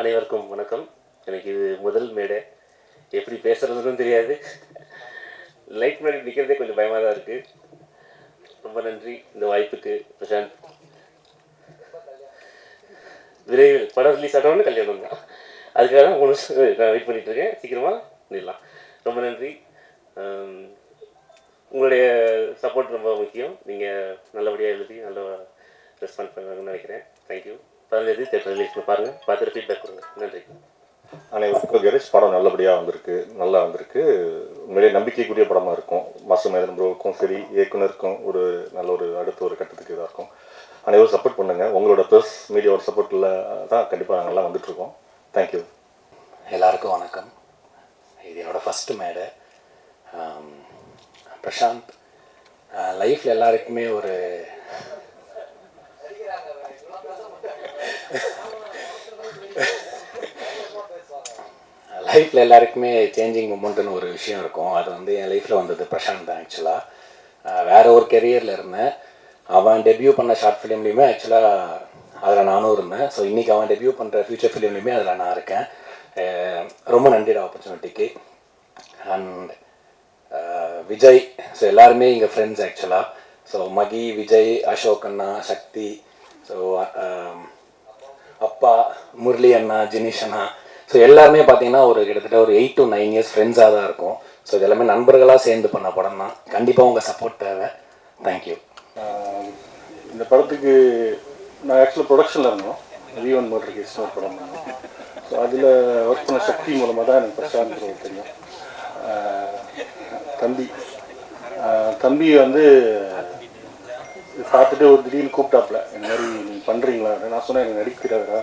அனைவருக்கும் வணக்கம். எனக்கு இது முதல் மேடை, எப்படி பேசுகிறதுன்னு தெரியாது. லைட் முன்னாடி நிற்கிறதே கொஞ்சம் பயமாக தான் இருக்குது. ரொம்ப நன்றி இந்த வாய்ப்புக்கு. பிரசாந்த், விரைவில் படம் ரிலீஸ் ஆனோன்னு கல்யாணம் தான், அதுக்காக தான் நான் வெயிட் பண்ணிகிட்ருக்கேன். சீக்கிரமாக நிடலாம். ரொம்ப நன்றி. உங்களுடைய சப்போர்ட் ரொம்ப முக்கியம். நீங்கள் நல்லபடியாக எழுதி நல்ல ரெஸ்பான்ஸ் பண்ணுவாங்கன்னு நினைக்கிறேன். தேங்க்யூ. 15 தேட்டர் ரிலீஸ் பாருங்கள், பார்த்துட்டு ஃபீட்பேக் கொடுங்க. நன்றி. அனைவருக்கும் கணேஷ் படம் நல்லபடியாக வந்திருக்கு, நல்லா வந்திருக்கு. உண்மையிலே நம்பிக்கைக்குரிய படமாக இருக்கும். மாஸ்டர் மேதன் ப்ரோவுக்கும் சரி, இயக்குனருக்கும் ஒரு நல்ல ஒரு அடுத்த ஒரு கட்டத்துக்கு இதாக இருக்கும். அனைவரும் சப்போர்ட் பண்ணுங்கள். உங்களோட ப்ரெஸ் மீடியாவோட சப்போர்ட்டில் தான் கண்டிப்பாக நாங்கள்லாம் வந்துட்டுருக்கோம். தேங்க்யூ. எல்லாருக்கும் வணக்கம். இது என்னோடய ஃபஸ்ட்டு மேடை. பிரசாந்த், லைஃப்பில் எல்லாருக்குமே ஒரு சேஞ்சிங் மொமெண்ட்டுன்னு ஒரு விஷயம் இருக்கும். அது வந்து என் லைஃப்பில் வந்தது பிரசாந்த் தான். ஆக்சுவலாக வேறு ஒரு கெரியரில் இருந்தேன். அவன் டெபியூ பண்ண ஷார்ட் ஃபிலிம்லேயுமே ஆக்சுவலாக அதில் நானும் இருந்தேன். ஸோ இன்றைக்கி அவன் டெபியூ பண்ணுற ஃபியூச்சர் ஃபிலிம்லேயுமே அதில் நான் இருக்கேன். ரொம்ப நன்றிட ஆப்பர்ச்சுனிட்டிக்கு. அண்ட் விஜய், ஸோ எல்லாருமே இங்கே ஃப்ரெண்ட்ஸ் ஆக்சுவலாக. ஸோ மகி, விஜய், அசோக் அண்ணா, சக்தி, ஸோ அப்பா, முரளி அண்ணா, ஜினிஷ் அண்ணா, ஸோ எல்லாருமே பார்த்தீங்கன்னா ஒரு கிட்டத்தட்ட ஒரு 8 to 9 years ஃப்ரெண்ட்ஸாக தான் இருக்கும். ஸோ இது எல்லாமே நண்பர்களாக சேர்ந்து பண்ண படம் தான். கண்டிப்பாக உங்கள் சப்போர்ட் தேவை. தேங்க்யூ. இந்த படத்துக்கு நான் ஆக்சுவலாக ப்ரொடக்ஷனில் இருந்தோம். V1 மோட்டர் கேஸ்னு ஒரு படம் பண்ணோம். ஸோ அதில் ஒர்க் பண்ண சக்தி மூலமாக தான் எனக்கு பிரசாந்த் தெரியும். தம்பி வந்து பார்த்துட்டு ஒரு திடீர்னு கூப்பிட்டாப்புல, இந்த மாதிரி நீங்கள் பண்ணுறீங்களா? நான் சொன்னேன், எனக்கு நடிக்கிறாரா,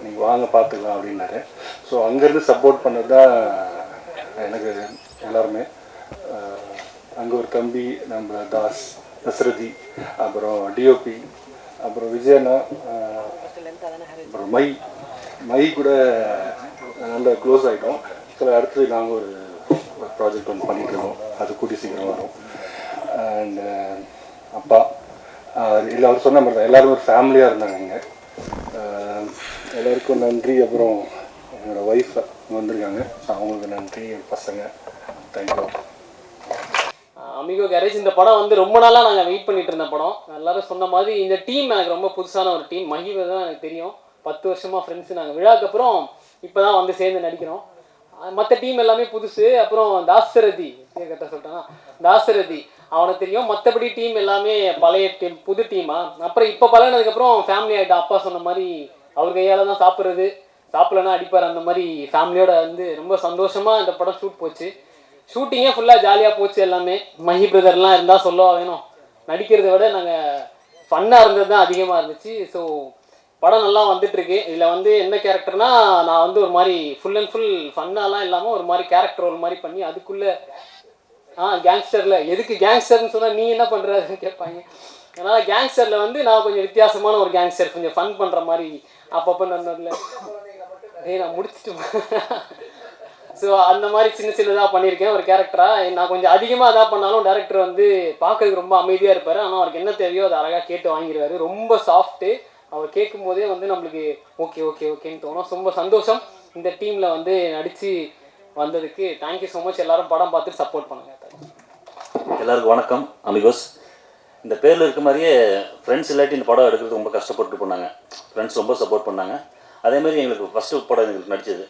நீங்கள் வாங்க பார்த்துக்கலாம் அப்படின்னாரு. ஸோ அங்கேருந்து சப்போர்ட் பண்ணது தான் எனக்கு எல்லாருமே. அங்கே ஒரு தம்பி, நம்ம தாஸ், நஸ்ரதி, அப்புறம் டிஓபி, அப்புறம் விஜயண்ணா, அப்புறம் மை கூட நல்ல க்ளோஸ் ஆகிட்டோம். ஸோ அடுத்தது நாங்கள் ஒரு ப்ராஜெக்ட் ஒன்று பண்ணிகிட்ருக்கோம். அது கூடி சீக்கிரம் வரும். அண்டு அப்பா, இல்லை அவர் சொன்ன மாதிரி தான் எல்லோரும் ஒரு ஃபேமிலியாக இருந்தாங்க இங்கே. எல்லாருக்கும் நன்றி. அப்புறம் என்னோடய ஒய்ஃப் வந்திருக்காங்க, அவங்களுக்கு நன்றி. என் பசங்க, தேங்க்யூ. அமிகோ கேரேஜ் இந்த படம் வந்து ரொம்ப நாளாக நாங்கள் வெயிட் பண்ணிட்டு இருந்த படம். எல்லோரும் சொன்ன மாதிரி இந்த டீம் எனக்கு ரொம்ப புதுசான ஒரு டீம். மகிவை தான் எனக்கு தெரியும், 10 வருஷமாக ஃப்ரெண்ட்ஸு. நாங்கள் விழாக்கு அப்புறம் இப்போ தான் வந்து சேர்ந்து நடிக்கிறோம். மற்ற டீம் எல்லாமே புதுசு. அப்புறம் தாசரதி கரெக்டாக சொல்லிட்டானா, தாசரதி அவனுக்கு தெரியும். மற்றபடி டீம் எல்லாமே பழைய டீம், புது டீமா. அப்புறம் இப்போ பழகினதுக்கப்புறம் ஃபேமிலி ஆகிட்டா. அப்பா சொன்ன மாதிரி அவர் கையால் தான் சாப்பிட்றது, சாப்பிட்லன்னா அடிப்பார். அந்த மாதிரி ஃபேமிலியோட வந்து ரொம்ப சந்தோஷமாக இந்த படம் ஷூட் போச்சு. ஷூட்டிங்கே ஃபுல்லாக ஜாலியாக போச்சு. எல்லாமே மஹி பிரதர்லாம் இருந்தால் சொல்லவா வேணும். நடிக்கிறத விட நாங்கள் ஃபன்னாக இருந்தது தான் அதிகமாக இருந்துச்சு. ஸோ படம் நல்லா வந்துட்டுருக்கு. இதில் வந்து என்ன கேரக்டர்னால், நான் வந்து ஒரு மாதிரி ஃபுல் அண்ட் ஃபுல் ஃபன்னாலாம் இல்லாமல் ஒரு மாதிரி கேரக்டர் ஒரு மாதிரி பண்ணி அதுக்குள்ளே கேங்ஸ்டரில், எதுக்கு கேங்ஸ்டர்னு சொன்னால் நீ என்ன பண்ணுறதுன்னு கேட்பாங்க. அதனால் கேங்ஸ்டரில் வந்து நான் கொஞ்சம் வித்தியாசமான ஒரு கேங்ஸ்டர், கொஞ்சம் ஃபன் பண்ணுற மாதிரி அப்பப்போ நடந்ததில்ல. நான் முடிச்சுட்டு ஸோ அந்த மாதிரி சின்னதாக பண்ணியிருக்கேன் ஒரு கேரக்டராக. நான் கொஞ்சம் அதிகமாக அதாக பண்ணாலும் டேரக்டர் வந்து பார்க்கறதுக்கு ரொம்ப அமைதியாக இருப்பார். ஆனால் அவருக்கு என்ன தேவையோ அதை அழகாக கேட்டு வாங்கிடுவார். ரொம்ப சாஃப்ட்டு. அவர் கேட்கும் போதே வந்து நம்மளுக்கு ஓகே ஓகே ஓகேன்னு தோணும். ரொம்ப சந்தோஷம் இந்த டீமில் வந்து நடித்து வந்ததுக்கு. Thank you so much. எல்லோரும் படம் பார்த்து சப்போர்ட் பண்ணுங்கள். எல்லாருக்கும் வணக்கம். அமிகோஸ், இந்த பேரில் இருக்க மாதிரியே ஃப்ரெண்ட்ஸ் இல்லாட்டி இந்த படம் எடுக்கிறது ரொம்ப கஷ்டப்பட்டு பண்ணாங்க. ஃப்ரெண்ட்ஸ் ரொம்ப சப்போர்ட் பண்ணாங்க. அதேமாதிரி எங்களுக்கு ஃபஸ்ட்டு படம் எங்களுக்கு நடித்தது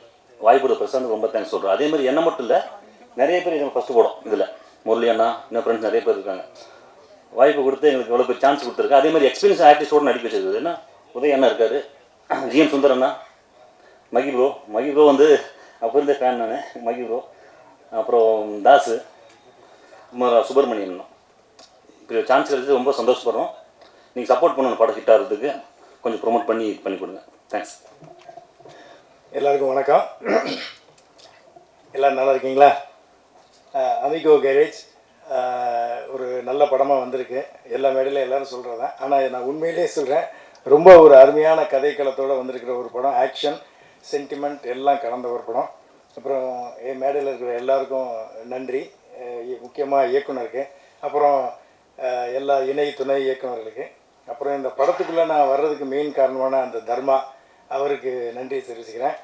வாய்ப்பு பிரசாந்த் ரொம்ப தேங்க்ஸ் சொல்கிறேன். அதேமாதிரி என்ன மட்டும் இல்லை, நிறைய பேர் எங்களுக்கு ஃபஸ்ட்டு படம் இதில் முரளி அண்ணா, இன்னும் ஃப்ரெண்ட்ஸ் நிறைய பேர் இருக்காங்க. வாய்ப்பு கொடுத்து எங்களுக்கு எவ்வளோ பேர் சான்ஸ் கொடுத்துருக்கு. அதேமாதிரி எக்ஸ்பீரியன்ஸ் ஆர்டிஸ்டோடு நடிக்க வச்சிருக்குது. ஏன்னா உதய அண்ணா இருக்கார், GM சுந்தர் அண்ணா, மகி ப்ரோ வந்து அப்போ இருந்த ஃபேன் நான், மகி ப்ரோ, அப்புறம் தாஸு, சுப்பிரமணியன் அண்ணா. இப்போ சான்ஸ் கிடைச்சது ரொம்ப சந்தோஷப்படுறோம். நீங்கள் சப்போர்ட் பண்ணணும் படம் ஹிட் ஆகிறதுக்கு. கொஞ்சம் ப்ரொமோட் பண்ணி கொடுங்க. தேங்க்ஸ். எல்லாருக்கும் வணக்கம். எல்லோரும் நல்லா இருக்கீங்களா? அமிகோ கேரேஜ் ஒரு நல்ல படமாக வந்திருக்கு. எல்லா மேடையிலும் எல்லோரும் சொல்கிறது தான். ஆனால் நான் உண்மையிலே சொல்கிறேன், ரொம்ப ஒரு அருமையான கதைக்களத்தோடு வந்திருக்கிற ஒரு படம். ஆக்ஷன், சென்டிமெண்ட் எல்லாம் கலந்த ஒரு படம். அப்புறம் என் மேடையில் இருக்கிற எல்லாருக்கும் நன்றி. முக்கியமாக இயக்குனருக்கு, அப்புறம் எல்லா இணை துணை இயக்குனர்களுக்கு. அப்புறம் இந்த படத்துக்குள்ளே நான் வர்றதுக்கு மெயின் காரணமான அந்த தர்மா, அவருக்கு நன்றி தெரிவிச்சுக்கிறேன்.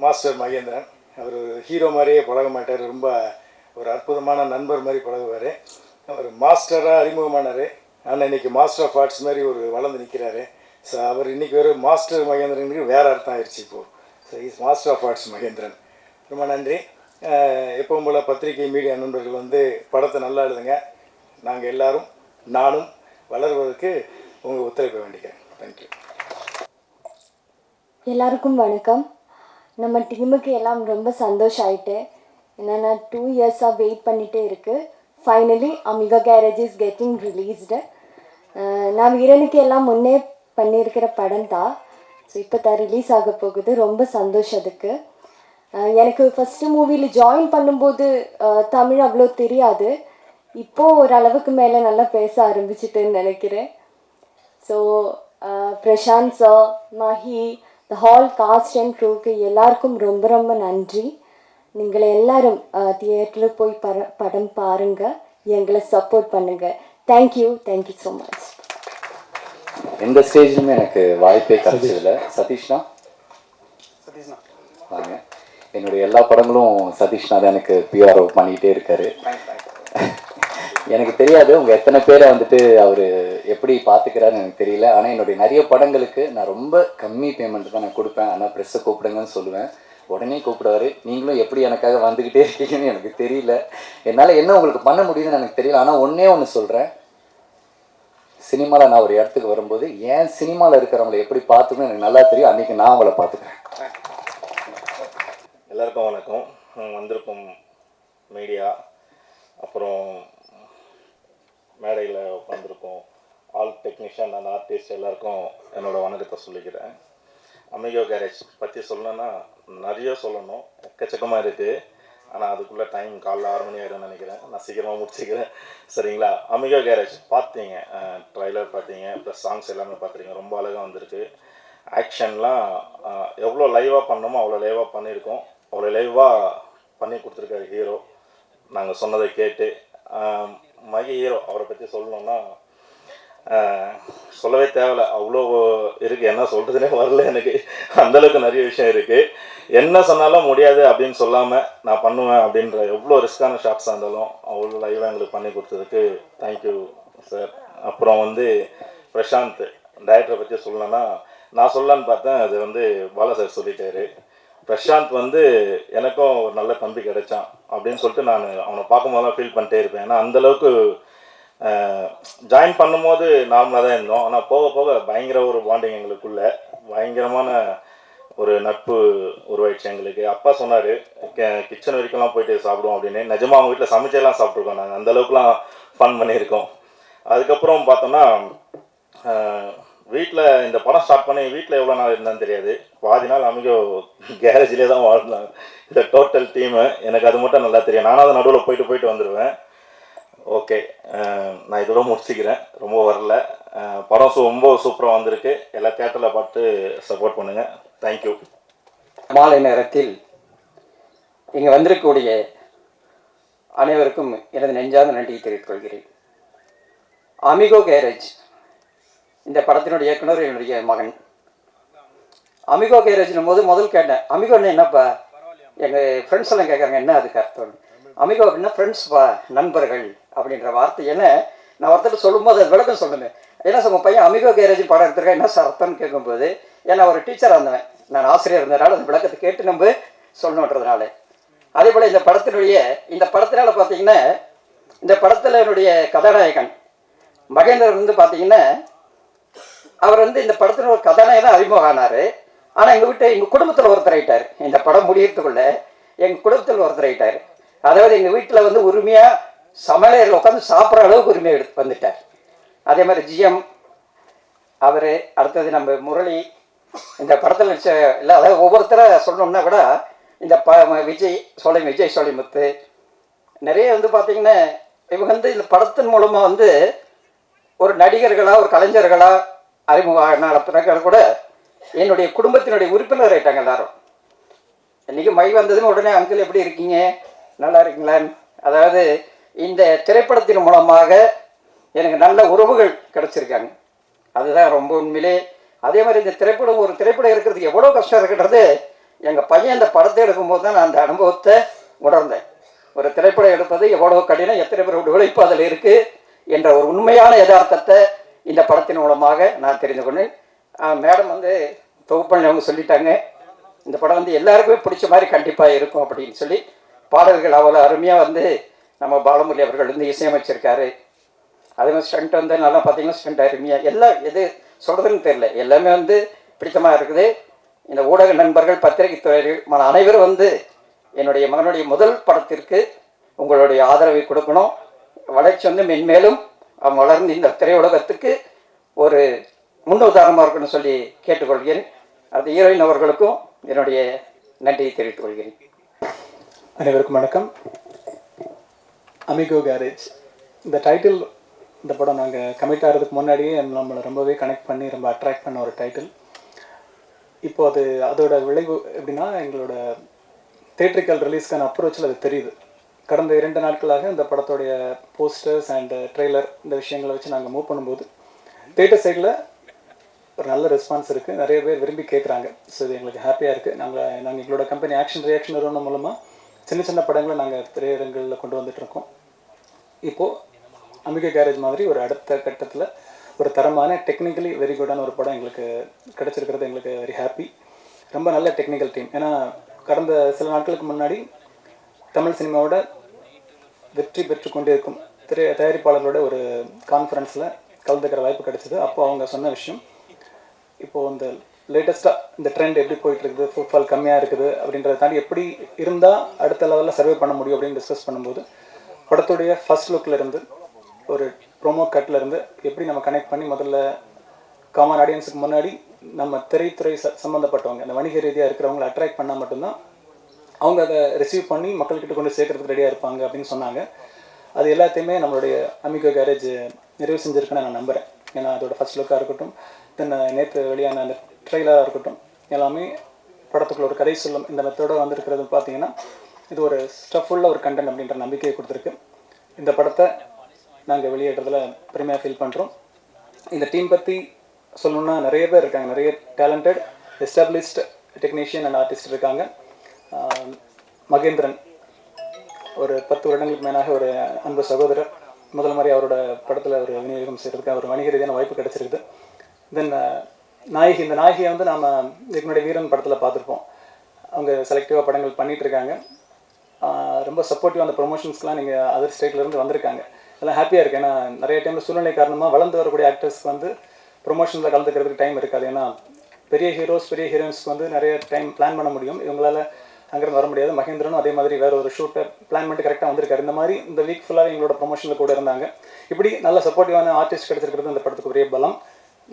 மாஸ்டர் மகேந்திரன், அவர் ஹீரோ மாதிரியே பழக மாட்டார், ரொம்ப ஒரு அற்புதமான நண்பர் மாதிரி பழகுவார். அவர் மாஸ்டராக அறிமுகமானார், ஆனால் இன்றைக்கி மாஸ்டர் ஆஃப் ஆர்ட்ஸ் மாதிரி ஒரு வளர்ந்து நிற்கிறாரு. ஸோ அவர் இன்றைக்கி ஒரு மாஸ்டர் மகேந்திரனுக்கு வேறு அர்த்தம் ஆயிடுச்சு இப்போது. So is master of arts Mahendran. ரொம்ப நன்றி. எப்பவும் போல் பத்திரிகை மீடியா நண்பர்கள் வந்து படத்தை நல்லா எழுதுங்க. நாங்கள் எல்லாரும் நானும் வளர்வதற்கு உங்கள் ஒத்துழைப்பை வேண்டிக்கிறேன். தேங்க்யூ. எல்லாருக்கும் வணக்கம். நம்ம டீமுக்கு எல்லாம் ரொம்ப சந்தோஷம் ஆயிட்டு. என்னென்னா 2 இயர்ஸாக வெயிட் பண்ணிகிட்டே இருக்குது. Finally Amigo Garage is getting released. நான் வீரனுக்கு எல்லாம் முன்னே பண்ணியிருக்கிற படம் தான். ஸோ இப்போ தான் ரிலீஸ் ஆக போகுது. ரொம்ப சந்தோஷம் அதுக்கு. எனக்கு ஃபஸ்ட்டு மூவியில் ஜாயின் பண்ணும்போது தமிழ் அவ்வளோ தெரியாது. இப்போது ஓரளவுக்கு மேலே நல்லா பேச ஆரம்பிச்சிட்டேன்னு நினைக்கிறேன். So Prashanth sir, Mahi, the whole cast and க்ரூக்கு எல்லாருக்கும் ரொம்ப ரொம்ப நன்றி. நீங்கள் எல்லாரும் தியேட்டரில் போய் படம் பாருங்கள், எங்களை சப்போர்ட் பண்ணுங்கள். Thank you so much. எந்த ஸ்டேஜ்லையுமே எனக்கு வாய்ப்பே கிடைச்சதில்ல. சதீஷ்னா வாங்க. என்னுடைய எல்லா படங்களும் சதீஷ்னா தான் எனக்கு பிஆர்ஓ பண்ணிக்கிட்டே இருக்காரு. எனக்கு தெரியாது உங்கள் எத்தனை பேரை வந்துட்டு அவர் எப்படி பார்த்துக்கிறாருன்னு எனக்கு தெரியல. ஆனால் என்னுடைய நிறைய படங்களுக்கு நான் ரொம்ப கம்மி பேமெண்ட் தான் நான் கொடுப்பேன். ஆனால் ப்ரெஸ்ஸை கூப்பிடுங்கன்னு சொல்லுவேன், உடனே கூப்பிடுவார். நீங்களும் எப்படி எனக்காக வந்துக்கிட்டே இருக்கீங்கன்னு எனக்கு தெரியல. என்னால் என்ன உங்களுக்கு பண்ண முடியுதுன்னு எனக்கு தெரியல. ஆனால் ஒன்று சொல்கிறேன், சினிமாவில் நான் ஒரு இடத்துக்கு வரும்போது ஏன் சினிமாவில் இருக்கிறவங்களை எப்படி பார்த்துக்கணும் எனக்கு நல்லா தெரியும். அன்றைக்கி நான் அவங்கள பார்த்துக்கிறேன். எல்லாருக்கும் வணக்கம். வந்திருக்கும் மீடியா, அப்புறம் மேடையில் உட்காந்துருக்கோம் ஆல் டெக்னீஷியன் அண்ட் ஆர்டிஸ்ட் எல்லாருக்கும் என்னோடய வணக்கத்தை சொல்லிக்கிறேன். அமிகோ கேரேஜ் பற்றி சொல்லணுன்னா நிறைய சொல்லணும், எக்கச்சக்கமாக இருக்குது. ஆனால் அதுக்குள்ளே டைம் காலைல 6 மணி ஆகிடும்னு நினைக்கிறேன். நான் சீக்கிரமாக முடிச்சுக்கிறேன், சரிங்களா? அமிகோ கேரேஜ் பார்த்தீங்க, ட்ரைலர் பார்த்தீங்க, ப்ளஸ் சாங்ஸ் எல்லாமே பார்த்துருங்க. ரொம்ப அழகாக வந்திருக்கு. ஆக்ஷன்லாம் எவ்வளோ லைவாக பண்ணணுமோ அவ்வளோ லைவாக பண்ணியிருக்கோம். அவ்வளோ லைவாக பண்ணி கொடுத்துருக்காரு ஹீரோ. நாங்கள் சொன்னதை கேட்டு மகி ஹீரோ அவரை பற்றி சொல்லணுன்னா சொல்லவே தேவையில்ல, அவ்வளோ இருக்குது. என்ன சொல்கிறதுனே வரல எனக்கு. அந்தளவுக்கு நிறைய விஷயம் இருக்குது. என்ன சொன்னாலும் முடியாது அப்படின்னு சொல்லாமல் நான் பண்ணுவேன் அப்படின்ற எவ்வளோ ரிஸ்க்கான ஷாட்ஸாக இருந்தாலும் அவ்வளோ லைவாக எங்களுக்கு பண்ணி கொடுத்ததுக்கு தேங்க்யூ சார். அப்புறம் வந்து பிரசாந்த் டைரக்டரை பற்றி சொல்லணுன்னா நான் சொல்லலான்னு பார்த்தேன், அது வந்து பாலா சார் சொல்லிட்டாரு. பிரசாந்த் வந்து எனக்கும் ஒரு நல்ல தம்பி கிடைச்சான் அப்படின்னு சொல்லிட்டு நான் அவனை பார்க்கும்போதெல்லாம் ஃபீல் பண்ணிட்டே இருப்பேன். ஏன்னா அந்தளவுக்கு ஜாயின் பண்ணும்போது நார்மலாக தான் இருந்தோம். ஆனால் போக போக பயங்கர ஒரு பாண்டிங் எங்களுக்குள்ளே, பயங்கரமான ஒரு நட்பு உருவாயிடுச்சு எங்களுக்கு. அப்பா சொன்னார் கிச்சன் வரைக்கும்லாம் போயிட்டு சாப்பிடுவோம் அப்படின்னு. நிஜமாக அவங்க வீட்டில் சமைச்செல்லாம் சாப்பிட்ருக்கோம். நாங்கள் அந்தளவுக்குலாம் ஃபன் பண்ணியிருக்கோம். அதுக்கப்புறம் பார்த்தோன்னா வீட்டில் இந்த படம் ஸ்டார்ட் பண்ணி வீட்டில் எவ்வளோ நாள் இருந்தான்னு தெரியாது. பாதி நாள் அமிகோ கேரேஜிலே தான் வாழ்ந்தாங்க இந்த டோட்டல் டீமு. எனக்கு அது மட்டும் நல்லா தெரியும். நானும் அதை நடுவில் போயிட்டு வந்துடுவேன். ஓகே, நான் இதோட முடிச்சுக்கிறேன், ரொம்ப வரல. படம் ரொம்ப சூப்பராக வந்திருக்கு. எல்லா தேட்டரில் பார்த்து சப்போர்ட் பண்ணுங்கள். தேங்க்யூ. மாலை நேரத்தில் இங்கே வந்திருக்கக்கூடிய அனைவருக்கும் எனது நெஞ்சார்ந்த நன்றியை தெரிவித்துக் கொள்கிறேன். அமிகோ கேரேஜ் இந்த படத்தினுடைய இயக்குனர் என்னுடைய மகன். அமிகோ கேரேஜ்னும் போது முதல் கேட்டேன், அமிகோன்னு என்னப்பா? எங்கள் ஃப்ரெண்ட்ஸ் எல்லாம் கேட்குறாங்க, என்ன அதுக்கு அர்த்தம்? அமிகோ அப்படின்னா ஃப்ரெண்ட்ஸ்ப்பா, நண்பர்கள் அப்படின்ற வார்த்தைன்னு நான் ஒருத்தர் சொல்லும்போது அது விளக்கம் சொல்லுவேன். ஏன்னா உங்கள் பையன் அமிகோ கேரேஜ் படம் எடுத்துருக்கேன், என்ன சார் அர்த்தம்னு கேட்கும்போது, ஏன்னா ஒரு டீச்சராக இருந்தவன், நான் ஆசிரியர் இருந்ததுனால அந்த விளக்கத்தை கேட்டு நம்ம சொல்லணுன்றதுனால. அதே போல் இந்த படத்தினால பார்த்தீங்கன்னா, இந்த படத்தில் என்னுடைய கதாநாயகன் மகேந்திரன் வந்து பார்த்தீங்கன்னா, அவர் வந்து இந்த படத்தில் ஒரு கதாநாயகன் அறிமுகம் ஆனார். ஆனால் எங்கள் குடும்பத்தில் ஒருத்தர் ஆகிட்டார். இந்த படம் முடியறதுக்குள்ளே எங்கள் குடும்பத்தில் ஒருத்தர் ஆகிட்டார். அதாவது எங்கள் வீட்டில் வந்து உரிமையாக சமையலறையில் உட்காந்து சாப்பிட்ற அளவுக்கு உரிமையை வந்துட்டார். அதே மாதிரி ஜிஎம் அவர், அடுத்தது நம்ம முரளி, இந்த படத்தில் நடிச்ச இல்லை, அதாவது ஒவ்வொருத்தரை சொல்லணும்னா கூட இந்த விஜய் சோலைமுத்து நிறைய வந்து பார்த்திங்கன்னா இவங்க வந்து இந்த படத்தின் மூலமாக வந்து ஒரு நடிகர்களாக ஒரு கலைஞர்களாக அறிமுக பிறகு கூட என்னுடைய குடும்பத்தினுடைய உறுப்பினர் ஆகிட்டாங்க எல்லாரும். இன்றைக்கி மை வந்ததுன்னு உடனே அங்கிள் எப்படி இருக்கீங்க, நல்லா இருக்கீங்களான்னு, அதாவது இந்த திரைப்படத்தின் மூலமாக எனக்கு நல்ல உறவுகள் கிடச்சிருக்காங்க. அதுதான் ரொம்ப உண்மையிலே அதே மாதிரி இந்த திரைப்படம் ஒரு திரைப்படம் இருக்கிறதுக்கு எவ்வளோ கஷ்டம் இருக்குன்றது எங்கள் பையன் இந்த படத்தை எடுக்கும்போது தான் நான் அந்த அனுபவத்தை உணர்ந்தேன். ஒரு திரைப்படம் எடுப்பது எவ்வளோ கடினம், எத்தனை பேரோட உழைப்பு அதில் இருக்குது என்ற ஒரு உண்மையான யதார்த்தத்தை இந்த படத்தின் மூலமாக நான் தெரிந்து கொண்டேன். மேடம் வந்து தொகுப்பாளி அவங்க சொல்லிட்டாங்க, இந்த படம் வந்து எல்லாருக்குமே பிடிச்ச மாதிரி கண்டிப்பாக இருக்கும் அப்படின்னு சொல்லி. பாடல்கள் அவ்வளோ அருமையாக வந்து நம்ம பாலமுரளி அவர்கள் வந்து இசையமைச்சிருக்காரு. அதே மாதிரி ஸ்டண்ட் வந்து நல்லா பார்த்தீங்கன்னா ஸ்டண்ட் அருமையாக எல்லாம் எது சொல்கிறதுன்னு தெரியல, எல்லாமே வந்து பிடித்தமாக இருக்குது. இந்த ஊடக நண்பர்கள், பத்திரிகை துறைகள் அனைவரும் வந்து என்னுடைய மகனுடைய முதல் படத்திற்கு உங்களுடைய ஆதரவை கொடுக்கணும். வளர்ச்சி வந்து மென்மேலும் அவன் வளர்ந்து இந்த திரையுலகத்துக்கு ஒரு முன்னுதாரணமாக இருக்குன்னு சொல்லி கேட்டுக்கொள்கிறேன். அது ஹீரோயின் அவர்களுக்கும் என்னுடைய நன்றியை தெரிவித்துக் கொள்கிறேன். அனைவருக்கும் வணக்கம். அமிகோ கேரேஜ் இந்த டைட்டில், இந்த படம் நாங்கள் கமிட் ஆகிறதுக்கு முன்னாடியே நம்மளை ரொம்பவே கனெக்ட் பண்ணி ரொம்ப அட்ராக்ட் பண்ண ஒரு டைட்டில். இப்போ அதோட விளைவு எப்படின்னா, எங்களோட தியேட்ரிக்கல் ரிலீஸ்க்கான அப்ரோச்சில் அது தெரியுது. கடந்த 2 நாட்களாக இந்த படத்தோடைய போஸ்டர்ஸ் அண்ட் ட்ரெய்லர் இந்த விஷயங்களை வச்சு நாங்கள் மூவ் பண்ணும்போது தியேட்டர் சைடில் ஒரு நல்ல ரெஸ்பான்ஸ் இருக்குது, நிறைய பேர் விரும்பி கேட்குறாங்க. ஸோ இது எங்களுக்கு ஹாப்பியாக இருக்குது. நாங்கள் எங்களோட கம்பெனி ஆக்ஷன் ரியாக்ஷன் நிறுவனம் மூலமாக சின்ன சின்ன படங்களை நாங்கள் திரையரங்களில் கொண்டு வந்துட்டுருக்கோம். இப்போது அமிகோ கேரேஜ் மாதிரி ஒரு அடுத்த கட்டத்தில் ஒரு தரமான டெக்னிக்கலி வெரி குட்டான ஒரு படம் எங்களுக்கு கிடச்சிருக்கிறது எங்களுக்கு வெரி ஹாப்பி. ரொம்ப நல்ல டெக்னிக்கல் டீம். ஏன்னா கடந்த சில நாட்களுக்கு முன்னாடி தமிழ் சினிமாவோட வெற்றி பெற்று கொண்டிருக்கும் தயாரிப்பாளர்களோட ஒரு கான்ஃபரன்ஸில் கலந்துக்கிற வாய்ப்பு கிடைச்சிது. அப்போது அவங்க சொன்ன விஷயம், இப்போது இந்த லேட்டஸ்ட்டாக இந்த ட்ரெண்ட் எப்படி போயிட்டுருக்குது, ஃபுட்ஃபால் கம்மியாக இருக்குது அப்படின்றத தாண்டி எப்படி இருந்தால் அடுத்த லெவலில் சர்வே பண்ண முடியும் அப்படின்னு டிஸ்கஸ் பண்ணும்போது படத்துடைய ஃபர்ஸ்ட் லுக்கில் இருந்து ஒரு ப்ரோமோ கட்டில் இருந்து எப்படி நம்ம கனெக்ட் பண்ணி முதல்ல காமன் ஆடியன்ஸுக்கு முன்னாடி நம்ம திரைத்துறை சம்மந்தப்பட்டவங்க, இந்த வணிக ரீதியாக இருக்கிறவங்களை அட்ராக்ட் பண்ணால் மட்டும்தான் அவங்க அதை ரிசீவ் பண்ணி மக்கள்கிட்ட கொண்டு சேர்க்கறதுக்கு ரெடியாக இருப்பாங்க அப்படின்னு சொன்னாங்க. அது எல்லாத்தையுமே நம்மளுடைய அமிகோ கேரேஜ் நிறைவு செஞ்சுருக்குன்னு நான் நம்புகிறேன். ஏன்னா அதோட ஃபர்ஸ்ட் லுக்காக இருக்கட்டும், தென் நேற்று வெளியான அந்த ட்ரெய்லராக இருக்கட்டும், எல்லாமே படத்துக்குள்ள ஒரு கதை சொல்லும் இந்த மெத்தோட வந்திருக்கிறது பார்த்தீங்கன்னா இது ஒரு ஸ்டஃபுள்ள ஒரு கண்டென்ட் அப்படின்ற நம்பிக்கையை கொடுத்துருக்கு. இந்த படத்தை நாங்கள் வெளியேற்றதில் பெருமையாக ஃபீல் பண்ணுறோம். இந்த டீம் பற்றி சொல்லணுன்னா நிறைய பேர் இருக்காங்க, நிறைய talented established technician and artist இருக்காங்க. மகேந்திரன் ஒரு 10 வருடங்களுக்கு மேலாக ஒரு அன்பு சகோதரர், முதல் மாதிரி அவரோட படத்தில் ஒரு விநியோகம் செய்கிறதுக்கு ஒரு வணிக ரீதியான வாய்ப்பு கிடச்சிருக்குது. தென் நாயகி, இந்த நாயகியை வந்து நாம் இதுக்கு முன்னாடி வீரன் படத்தில் பார்த்துருப்போம். அவங்க செலக்டிவாக படங்கள் பண்ணிகிட்ருக்காங்க. ரொம்ப சப்போர்ட்டிவாக அந்த ப்ரொமோஷன்ஸ்க்கெலாம் நீங்கள் அதர் ஸ்டேட்லேருந்து வந்திருக்காங்க. அதெல்லாம் ஹாப்பியாக இருக்குது. ஏன்னா நிறைய டைமில் சூழ்நிலை காரணமாக வளர்ந்து வரக்கூடிய ஆக்டர்ஸ்க்கு வந்து ப்ரொமோஷனில் கலந்துக்கிறதுக்கு டைம் இருக்காது. ஏன்னா பெரிய ஹீரோஸ் பெரிய ஹீரோயின்ஸ்க்கு வந்து நிறைய டைம் பிளான் பண்ண முடியும், இவங்களால் அங்கேருந்து வர முடியாது. மகேந்திரனும் அதே மாதிரி வேறு ஒரு ஷூட்டை பிளான் பண்ணிட்டு கரெக்டாக வந்திருக்காரு. இந்த மாதிரி இந்த வீக் ஃபுல்லாக எங்களோட ப்ரொமோஷனில் கூட இருந்தாங்க. இப்படி நல்ல சப்போர்ட்டிவான ஆர்டிஸ்ட் கிடச்சிருக்கிறது இந்த படத்துக்கு பெரிய பலம்.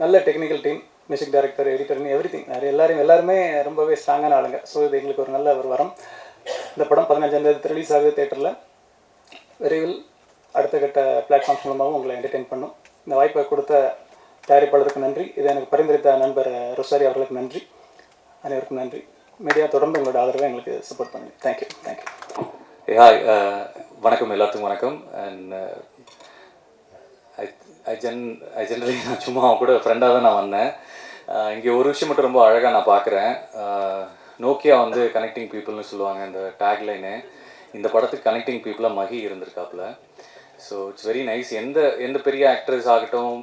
நல்ல டெக்னிக்கல் டீம், மியூசிக் டைரக்டர், எடிட்டர்னு எவ்ரி நிறைய எல்லாருமே ரொம்பவே ஸ்ட்ராங்கான ஆளுங்க. ஸோ இது எங்களுக்கு ஒரு நல்ல ஒரு வரம். இந்த படம் 15ஆம் தேதி ரிலீஸ் ஆகுது தேட்டரில். விரைவில் அடுத்த கட்ட பிளாட்ஃபார்ம்ஸ் மூலமாகவும் உங்களை என்டர்டெயின் பண்ணும். இந்த வாய்ப்பை கொடுத்த தயாரிப்பாளருக்கு நன்றி. இதை எனக்கு பரிந்துரைத்த நண்பர் ரொசாரி அவர்களுக்கு நன்றி. அனைவருக்கும் நன்றி. மீடியா தொடர்ந்து உங்களோட ஆதரவை எங்களுக்கு சப்போர்ட் பண்ணுங்க. தேங்க்யூ. ஹாய், வணக்கம், எல்லாத்துக்கும் வணக்கம். அண்ட் ஐ ஜென்ரலி நான் சும்மா அவன் கூட ஃப்ரெண்டாக தான் நான் வந்தேன். இங்கே ஒரு விஷயம் மட்டும் ரொம்ப அழகாக நான் பார்க்குறேன். நோக்கியா வந்து கனெக்டிங் பீப்புள்னு சொல்லுவாங்க இந்த டேக்லைனு. இந்த படத்துக்கு கனெக்டிங் பீப்புளாக மகி இருந்திருக்காப்புல. So it's very nice. எந்த பெரிய ஆக்டர்ஸ் ஆகட்டும்,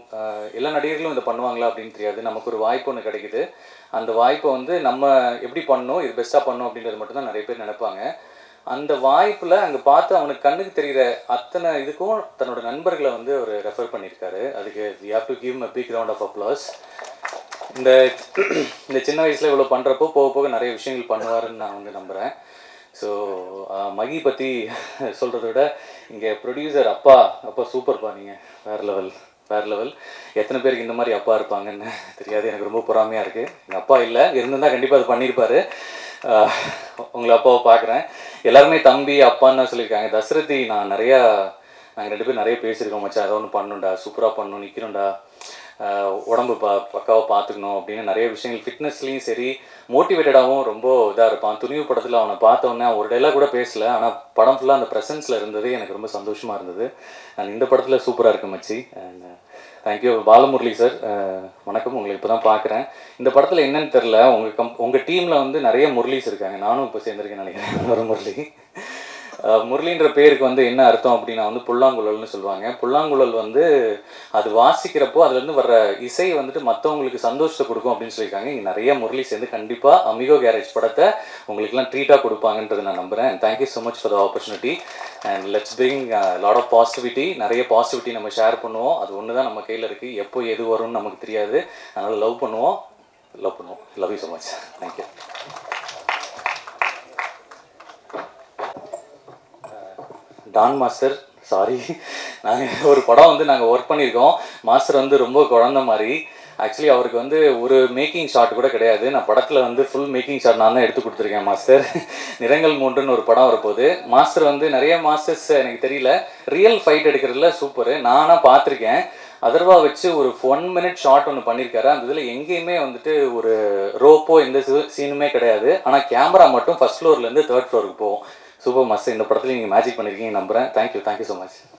எல்லா நடிகர்களும் இதை பண்ணுவாங்களா அப்படின்னு தெரியாது. நமக்கு ஒரு வாய்ப்பு ஒன்று கிடைக்குது. அந்த வாய்ப்பை வந்து நம்ம எப்படி பண்ணணும், இது பெஸ்ட்டாக பண்ணணும் அப்படின்றது மட்டும்தான் நிறைய பேர் நினைப்பாங்க. அந்த வாய்ப்பில் அங்கே பார்த்து அவனுக்கு கண்ணுக்கு தெரிகிற அத்தனை இதுக்கும் தன்னோட நண்பர்களை வந்து அவர் ரெஃபர் பண்ணியிருக்காரு. அதுக்கு we have to give a big round of applause. இந்த சின்ன வயசில் இவ்வளோ பண்ணுறப்போ போக போக நிறைய விஷயங்கள் பண்ணுவாருன்னு நான் வந்து நம்புகிறேன். ஸோ மகி பற்றி சொல்கிறத விட இங்கே ப்ரொடியூசர் அப்பா சூப்பர்ப்பா, நீங்கள் வேறு லெவல். எத்தனை பேருக்கு இந்த மாதிரி அப்பா இருப்பாங்கன்னு தெரியாது. எனக்கு ரொம்ப பொறாமையாக இருக்குது. எங்கள் அப்பா இல்லை, இருந்திருந்தால் கண்டிப்பாக அது பண்ணியிருப்பார். உங்களை அப்பாவை பார்க்குறேன். எல்லாருமே தம்பி அப்பான்னு தான் சொல்லியிருக்காங்க. தசரதி நாங்கள் 2 பேர் நிறைய பேசியிருக்கோம். மச்சான் அதை ஒன்று பண்ணணுண்டா, சூப்பராக பண்ணணும், நிற்கணும்டா. உடம்பு பக்காவாக பார்த்துக்கணும் அப்படின்னு நிறைய விஷயங்கள் ஃபிட்னஸ்லேயும் சரி மோட்டிவேட்டடாகவும் ரொம்ப இதாக இருப்பான். துணிவு படத்தில் அவனை பார்த்தோன்னே ஒரு டைலாக் கூட பேசலை, ஆனால் படம் ஃபுல்லாக அந்த ப்ரெசன்ஸில் இருந்ததே எனக்கு ரொம்ப சந்தோஷமாக இருந்தது. நான் இந்த படத்தில் சூப்பராக இருக்கு மச்சி. And thank you Balamurali sir. வணக்கம், உங்களை இப்போ தான் பார்க்குறேன். இந்த படத்தில் என்னன்னு தெரில, உங்கள் டீமில் வந்து நிறைய முரளிஸ் இருக்காங்க. நானும் இப்போ சேர்ந்துருக்கேன்னு நினைக்கிறேன். ஒரு முரளி முரளின்ற பேருக்கு வந்து என்ன அர்த்தம் அப்படின்னா வந்து புல்லாங்குழல்னு சொல்லுவாங்க. புல்லாங்குழல் வந்து அது வாசிக்கிறப்போ அதுலேருந்து வர்ற இசை வந்துட்டு மற்றவங்களுக்கு சந்தோஷத்தை கொடுக்கும் அப்படின்னு சொல்லியிருக்காங்க. இங்கே நிறைய முரளி சேர்ந்து கண்டிப்பாக அமிகோ கேரேஜ் படத்தை உங்களுக்குலாம் ட்ரீட்டாக கொடுப்பாங்கன்றது நான் நம்புகிறேன். And thank you so much for the opportunity. And let's bring lot of positivity. நிறைய பாசிட்டிவிட்டி நம்ம ஷேர் பண்ணுவோம். அது ஒன்று தான் நம்ம கையில் இருக்குது. எப்போ எது வரும்னு நமக்கு தெரியாது. அதனால் லவ் பண்ணுவோம். Love you so much. Thank you. டான் மாஸ்டர், சாரி, நாங்கள் ஒரு படம் வந்து நாங்கள் ஒர்க் பண்ணியிருக்கோம். மாஸ்டர் வந்து ரொம்ப குழந்த மாதிரி. ஆக்சுவலி அவருக்கு வந்து ஒரு மேக்கிங் ஷாட் கூட கிடையாது. நான் படத்தில் வந்து ஃபுல் மேக்கிங் ஷாட் நான் தான் எடுத்து கொடுத்துருக்கேன். மாஸ்டர் நிறங்கள் 3ன்னு ஒரு படம் வரப்போகுது. மாஸ்டர் வந்து நிறைய மாஸ்டர்ஸ் எனக்கு தெரியல, ரியல் ஃபைட் எடுக்கிறதுல சூப்பரு. நானாக பார்த்துருக்கேன். அதர்வா வச்சு ஒரு 1 minute ஷாட் ஒன்று பண்ணியிருக்காரு. அந்த இதில் எங்கேயுமே வந்துட்டு ஒரு ரோப்போ எந்த சீனுமே கிடையாது. ஆனால் கேமரா மட்டும் 1st floorலேருந்து 3rd floor போகும். Super master. இந்த படத்தில் நீங்கள் மேஜிக் பண்ணியிருக்கீங்க நம்புகிறேன். Thank you so much.